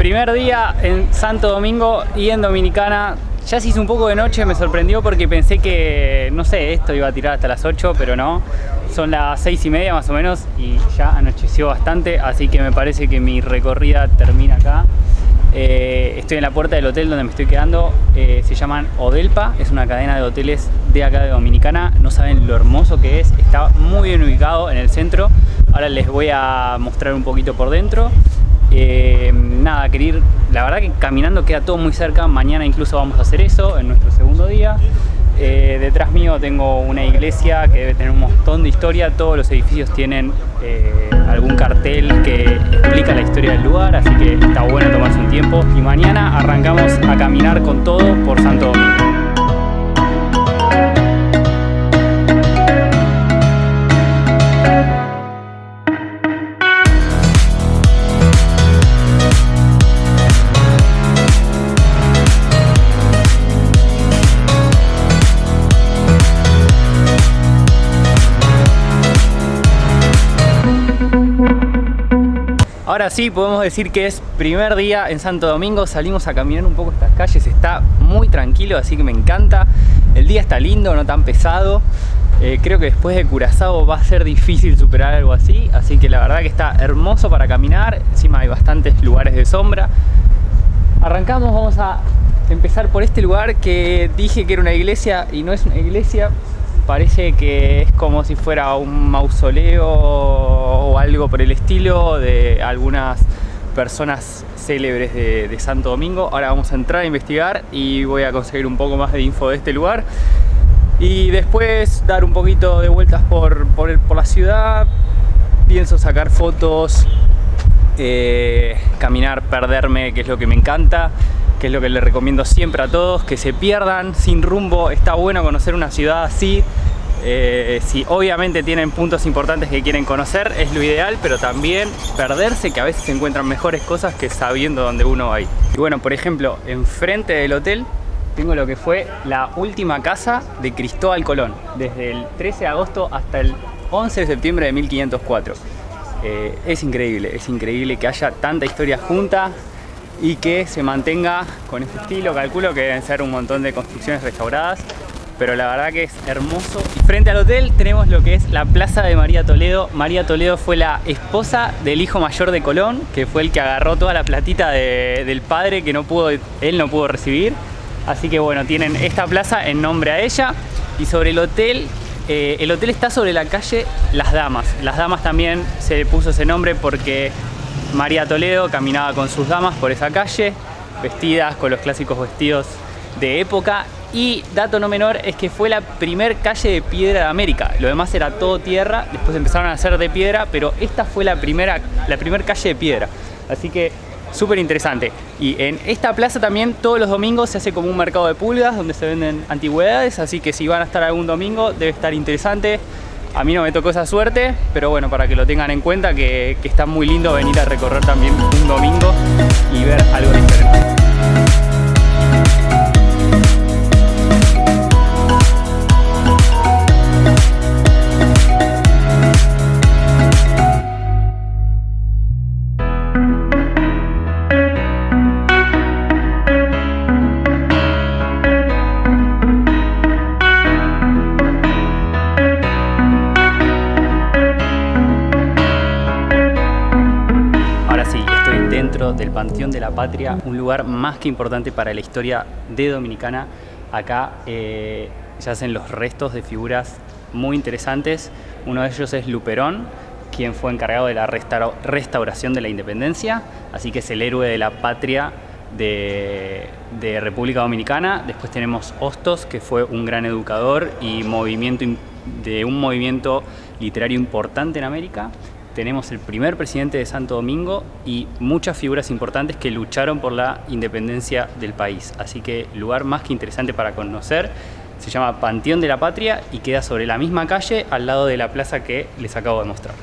Primer día en Santo Domingo y en Dominicana. Ya se hizo un poco de noche, me sorprendió porque pensé que, no sé, esto iba a tirar hasta las 8, pero no. Son las 6:30 más o menos y ya anocheció bastante, así que me parece que mi recorrida termina acá. Estoy en la puerta del hotel donde me estoy quedando. Se llaman Odelpa, es una cadena de hoteles de acá de Dominicana. No saben lo hermoso que es, está muy bien ubicado en el centro. Ahora les voy a mostrar un poquito por dentro. Nada, quería ir, la verdad que caminando queda todo muy cerca. Mañana incluso vamos a hacer eso en nuestro segundo día. Detrás mío tengo una iglesia que debe tener un montón de historia. Todos los edificios tienen algún cartel que explica la historia del lugar, así que está bueno tomarse un tiempo. Y mañana arrancamos a caminar con todo por Santo Domingo. Ahora sí, podemos decir que es primer día en Santo Domingo. Salimos a caminar un poco estas calles, está muy tranquilo, así que me encanta. El día está lindo, no tan pesado. Creo que después de Curazao va a ser difícil superar algo así, así que la verdad que está hermoso para caminar. Encima hay bastantes lugares de sombra. Arrancamos, vamos a empezar por este lugar que dije que era una iglesia y no es una iglesia. Parece que es como si fuera un mausoleo o algo por el estilo de algunas personas célebres de Santo Domingo. Ahora vamos a entrar a investigar y voy a conseguir un poco más de info de este lugar. Y después dar un poquito de vueltas por la ciudad. Pienso sacar fotos, caminar, perderme, que es lo que me encanta. Que es lo que les recomiendo siempre a todos, que se pierdan sin rumbo. Está bueno conocer una ciudad así. Si obviamente tienen puntos importantes que quieren conocer, es lo ideal, pero también perderse, que a veces se encuentran mejores cosas que sabiendo dónde uno va a ir. Y bueno, por ejemplo, enfrente del hotel tengo lo que fue la última casa de Cristóbal Colón, desde el 13 de agosto hasta el 11 de septiembre de 1504. Es increíble que haya tanta historia junta y que se mantenga con este estilo. Calculo que deben ser un montón de construcciones restauradas, pero la verdad que es hermoso. Y frente al hotel tenemos lo que es la plaza de María Toledo. María Toledo fue la esposa del hijo mayor de Colón, que fue el que agarró toda la platita del padre que él no pudo recibir. Así que bueno, tienen esta plaza en nombre a ella. Y sobre el hotel está sobre la calle Las Damas. Las Damas también se le puso ese nombre porque María Toledo caminaba con sus damas por esa calle, vestidas con los clásicos vestidos de época. Y dato no menor es que fue la primer calle de piedra de América. Lo demás era todo tierra, después empezaron a hacer de piedra, pero esta fue la primer calle de piedra. Así que súper interesante. Y en esta plaza también todos los domingos se hace como un mercado de pulgas donde se venden antigüedades, así que si van a estar algún domingo debe estar interesante. A mí no me tocó esa suerte, pero bueno, para que lo tengan en cuenta que está muy lindo venir a recorrer también un domingo y ver algo diferente. Del Panteón de la Patria, un lugar más que importante para la historia de Dominicana. Acá yacen los restos de figuras muy interesantes. Uno de ellos es Luperón, quien fue encargado de la restauración de la independencia, así que es el héroe de la patria de República Dominicana. Después tenemos Hostos, que fue un gran educador y de un movimiento literario importante en América. Tenemos el primer presidente de Santo Domingo y muchas figuras importantes que lucharon por la independencia del país. Así que lugar más que interesante para conocer. Se llama Panteón de la Patria y queda sobre la misma calle al lado de la plaza que les acabo de mostrar.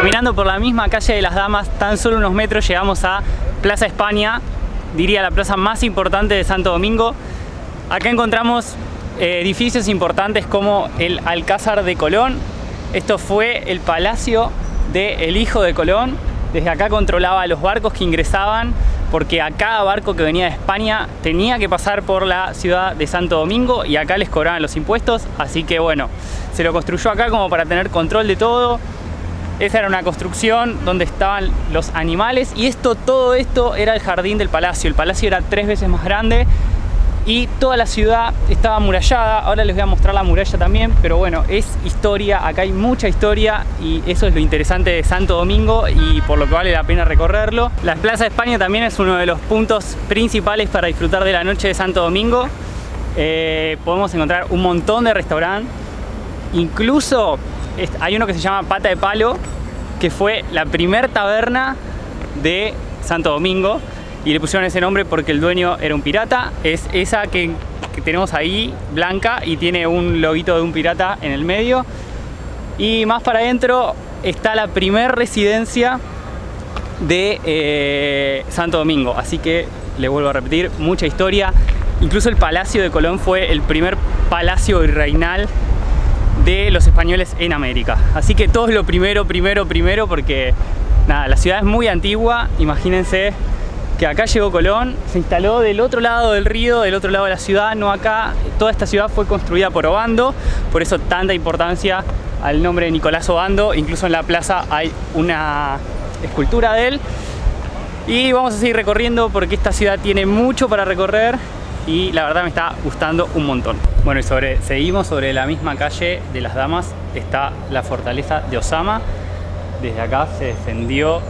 Caminando por la misma calle de las Damas, tan solo unos metros llegamos a Plaza España, diría la plaza más importante de Santo Domingo. Acá encontramos edificios importantes como el Alcázar de Colón. Esto fue el palacio del hijo de Colón. Desde acá controlaba los barcos que ingresaban, porque a cada barco que venía de España tenía que pasar por la ciudad de Santo Domingo y acá les cobraban los impuestos. Así que bueno, se lo construyó acá como para tener control de todo. Esa era una construcción donde estaban los animales y todo esto era el jardín del palacio. El palacio era 3 veces más grande y toda la ciudad estaba amurallada. Ahora les voy a mostrar la muralla también, pero bueno, es historia. Acá hay mucha historia y eso es lo interesante de Santo Domingo y por lo que vale la pena recorrerlo. La Plaza de España también es uno de los puntos principales para disfrutar de la noche de Santo Domingo. Podemos encontrar un montón de restaurantes. Incluso hay uno que se llama Pata de Palo, que fue la primer taberna de Santo Domingo y le pusieron ese nombre porque el dueño era un pirata. Es esa que tenemos ahí, blanca, y tiene un loguito de un pirata en el medio. Y más para adentro está la primer residencia de Santo Domingo, así que le vuelvo a repetir, mucha historia. Incluso el Palacio de Colón fue el primer palacio virreinal de los españoles en América. Así que todo es lo primero, porque nada, la ciudad es muy antigua. Imagínense que acá llegó Colón, se instaló del otro lado del río, del otro lado de la ciudad, no acá. Toda esta ciudad fue construida por Obando, por eso tanta importancia al nombre de Nicolás Obando. Incluso en la plaza hay una escultura de él. Y vamos a seguir recorriendo porque esta ciudad tiene mucho para recorrer y la verdad me está gustando un montón. Bueno, y seguimos sobre la misma calle de las Damas, está la fortaleza de Ozama. Desde acá se defendió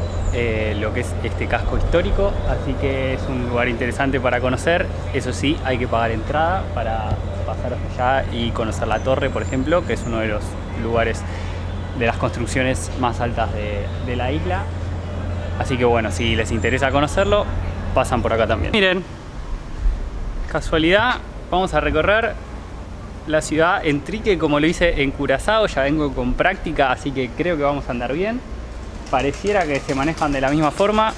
lo que es este casco histórico, así que es un lugar interesante para conocer. Eso sí, hay que pagar entrada para pasar hasta allá y conocer la torre, por ejemplo, que es uno de los lugares de las construcciones más altas de la isla. Así que bueno, si les interesa conocerlo, pasan por acá también. Miren, casualidad, vamos a recorrer la ciudad en Trique como lo hice en Curazao. Ya vengo con práctica, así que creo que vamos a andar bien. Pareciera que se manejan de la misma forma.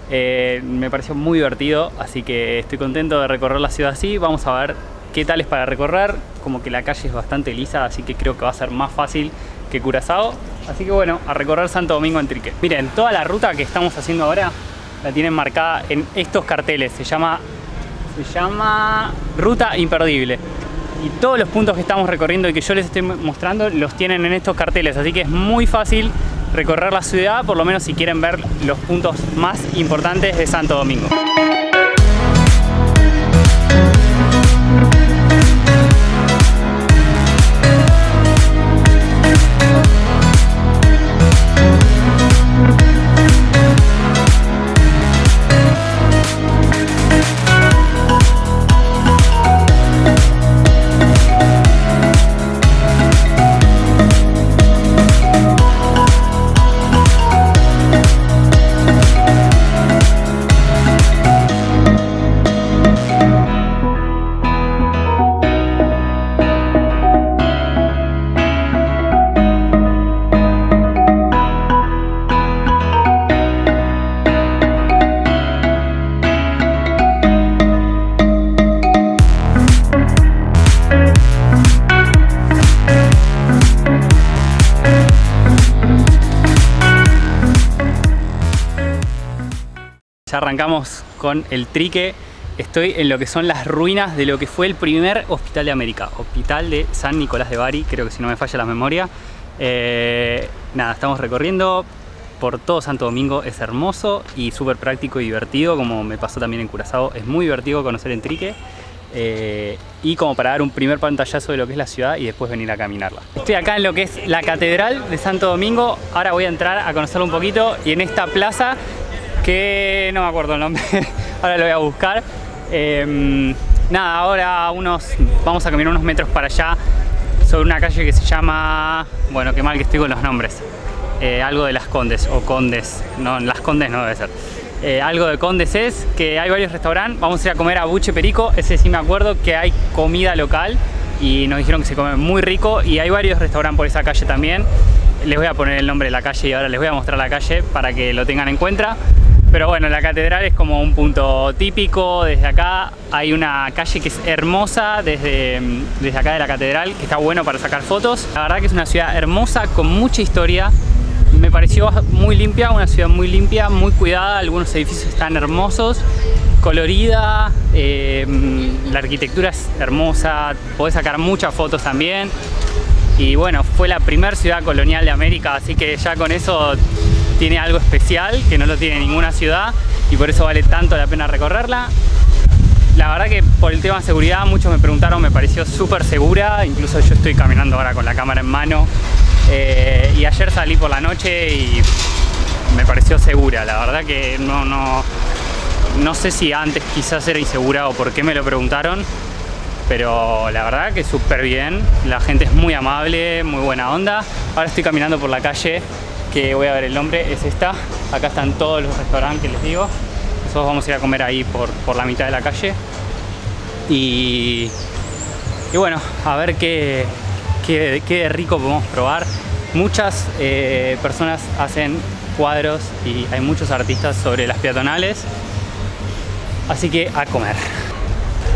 Me pareció muy divertido, así que estoy contento de recorrer la ciudad así. Vamos a ver qué tal es para recorrer. Como que la calle es bastante lisa, así que creo que va a ser más fácil que Curazao. Así que bueno, a recorrer Santo Domingo en Trique. Miren, toda la ruta que estamos haciendo ahora la tienen marcada en estos carteles. Se llama Ruta Imperdible. Y todos los puntos que estamos recorriendo y que yo les estoy mostrando los tienen en estos carteles. Así que es muy fácil recorrer la ciudad, por lo menos si quieren ver los puntos más importantes de Santo Domingo. Ya arrancamos con el Trique. Estoy en lo que son las ruinas de lo que fue el primer hospital de América, Hospital de San Nicolás de Bari, creo que si no me falla la memoria. Nada, estamos recorriendo por todo Santo Domingo, es hermoso y súper práctico y divertido, como me pasó también en Curazao. Es muy divertido conocer en Trique y como para dar un primer pantallazo de lo que es la ciudad y después venir a caminarla. Estoy acá en lo que es la Catedral de Santo Domingo. Ahora voy a entrar a conocerlo un poquito y en esta plaza que no me acuerdo el nombre, ahora lo voy a buscar. Nada, ahora vamos a caminar unos metros para allá sobre una calle que se llama, bueno, qué mal que estoy con los nombres, algo de Las Condes o Condes, no, Las Condes no debe ser, algo de Condes es, que hay varios restaurantes. Vamos a ir a comer a Buche Perico, ese sí me acuerdo que hay comida local y nos dijeron que se come muy rico y hay varios restaurantes por esa calle también. Les voy a poner el nombre de la calle y ahora les voy a mostrar la calle para que lo tengan en cuenta. Pero bueno, la catedral es como un punto típico. Desde acá hay una calle que es hermosa desde acá de la catedral, que está bueno para sacar fotos. La verdad que es una ciudad hermosa, con mucha historia. Me pareció muy limpia, una ciudad muy limpia, muy cuidada. Algunos edificios están hermosos, colorida, la arquitectura es hermosa, podés sacar muchas fotos también. Y bueno, fue la primera ciudad colonial de América, así que ya con eso tiene algo especial que no lo tiene ninguna ciudad y por eso vale tanto la pena recorrerla. La verdad que por el tema de seguridad muchos me preguntaron, me pareció súper segura, incluso yo estoy caminando ahora con la cámara en mano y ayer salí por la noche y me pareció segura. La verdad que no sé si antes quizás era insegura o por qué me lo preguntaron, pero la verdad que súper bien, la gente es muy amable, muy buena onda. Ahora estoy caminando por la calle que voy a ver el nombre, es esta. Acá están todos los restaurantes que les digo. Nosotros vamos a ir a comer ahí por la mitad de la calle. Y bueno, a ver qué rico podemos probar. Muchas personas hacen cuadros y hay muchos artistas sobre las peatonales. Así que a comer.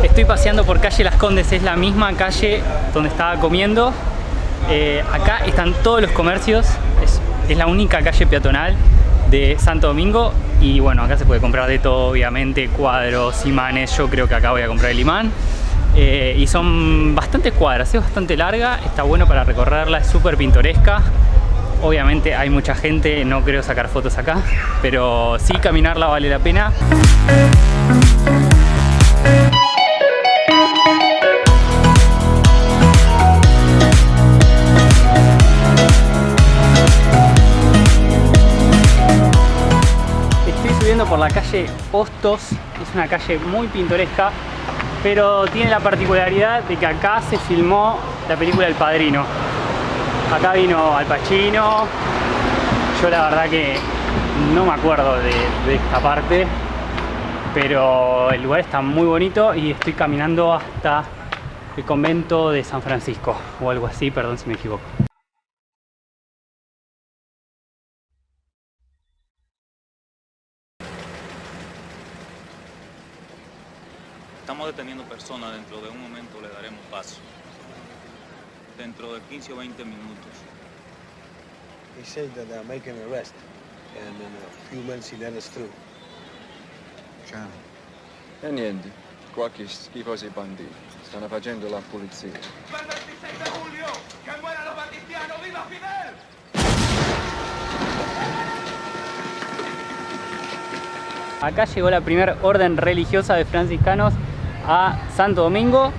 Estoy paseando por calle Las Condes, es la misma calle donde estaba comiendo. Acá están todos los comercios. Es la única calle peatonal de Santo Domingo y bueno, acá se puede comprar de todo, obviamente, cuadros, imanes. Yo creo que acá voy a comprar el imán y son bastantes cuadras, es bastante larga, está bueno para recorrerla, es súper pintoresca. Obviamente hay mucha gente, no creo sacar fotos acá, pero sí caminarla vale la pena. Por la calle Hostos, es una calle muy pintoresca, pero tiene la particularidad de que acá se filmó la película El Padrino. Acá vino Al Pacino. Yo la verdad que no me acuerdo de esta parte, pero el lugar está muy bonito y estoy caminando hasta el convento de San Francisco o algo así, perdón si me equivoco. Estamos deteniendo personas, dentro de un momento le daremos paso. Dentro de 15 o 20 minutos. He said that they're making an arrest, and in a few minutes he let us through. Ciao. E niente, qualche schifosi banditi stanno facendo la polizia. ¡El 26 de julio! ¡Que mueran los batistianos! ¡Viva Fidel! Acá llegó la primera orden religiosa de franciscanos a Santo Domingo.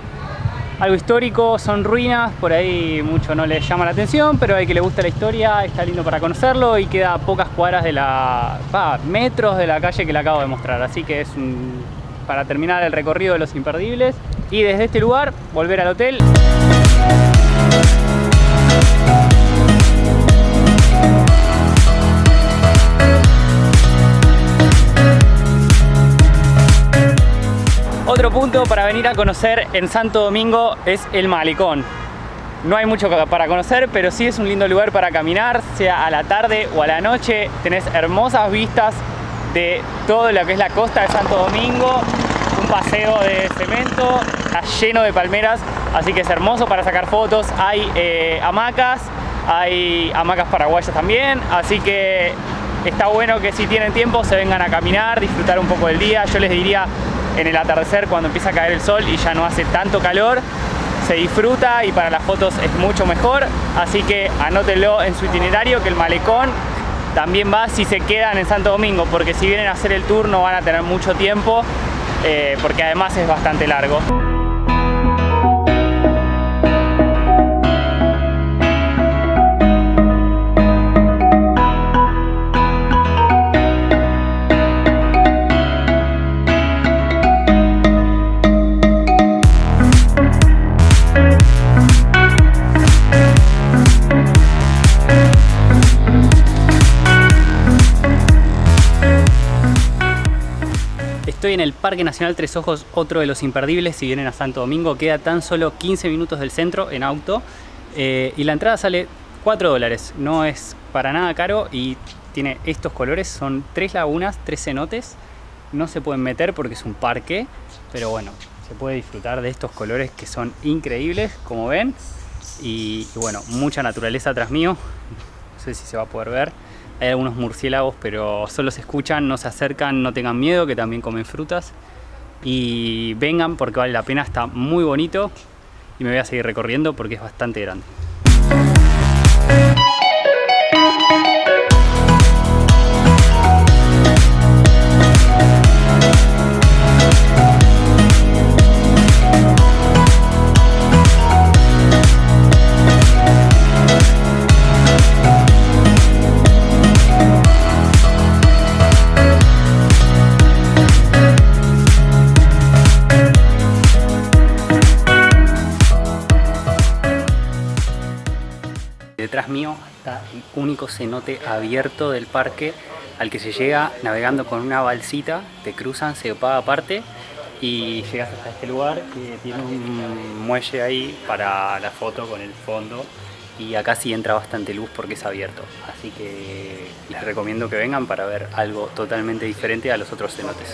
Algo histórico, son ruinas, por ahí mucho no les llama la atención, pero al que le gusta la historia está lindo para conocerlo y queda a pocas cuadras de metros de la calle que le acabo de mostrar. Así que es para terminar el recorrido de los imperdibles y desde este lugar volver al hotel. Otro punto para venir a conocer en Santo Domingo es el Malecón. No hay mucho para conocer, pero sí es un lindo lugar para caminar, sea a la tarde o a la noche. Tenés hermosas vistas de todo lo que es la costa de Santo Domingo, un paseo de cemento, está lleno de palmeras, así que es hermoso para sacar fotos. Hay hamacas paraguayas también, así que está bueno que si tienen tiempo se vengan a caminar, disfrutar un poco del día. Yo les diría en el atardecer, cuando empieza a caer el sol y ya no hace tanto calor, se disfruta y para las fotos es mucho mejor, así que anótenlo en su itinerario que el Malecón también va si se quedan en Santo Domingo, porque si vienen a hacer el tour no van a tener mucho tiempo, porque además es bastante largo. Estoy en el Parque Nacional Tres Ojos, otro de los imperdibles si vienen a Santo Domingo. Queda tan solo 15 minutos del centro en auto y la entrada sale $4. No es para nada caro y tiene estos colores, son 3 lagunas, 3 cenotes. No se pueden meter porque es un parque, pero bueno, se puede disfrutar de estos colores que son increíbles, como ven. Y bueno, mucha naturaleza atrás mío. No sé si se va a poder ver. Hay algunos murciélagos, pero solo se escuchan, no se acercan, no tengan miedo, que también comen frutas. Y vengan porque vale la pena, está muy bonito. Y me voy a seguir recorriendo porque es bastante grande. Detrás mío está el único cenote abierto del parque al que se llega navegando con una balsita, te cruzan, se paga aparte y llegas hasta este lugar que tiene un muelle ahí para la foto con el fondo y acá sí entra bastante luz porque es abierto, así que les recomiendo que vengan para ver algo totalmente diferente a los otros cenotes.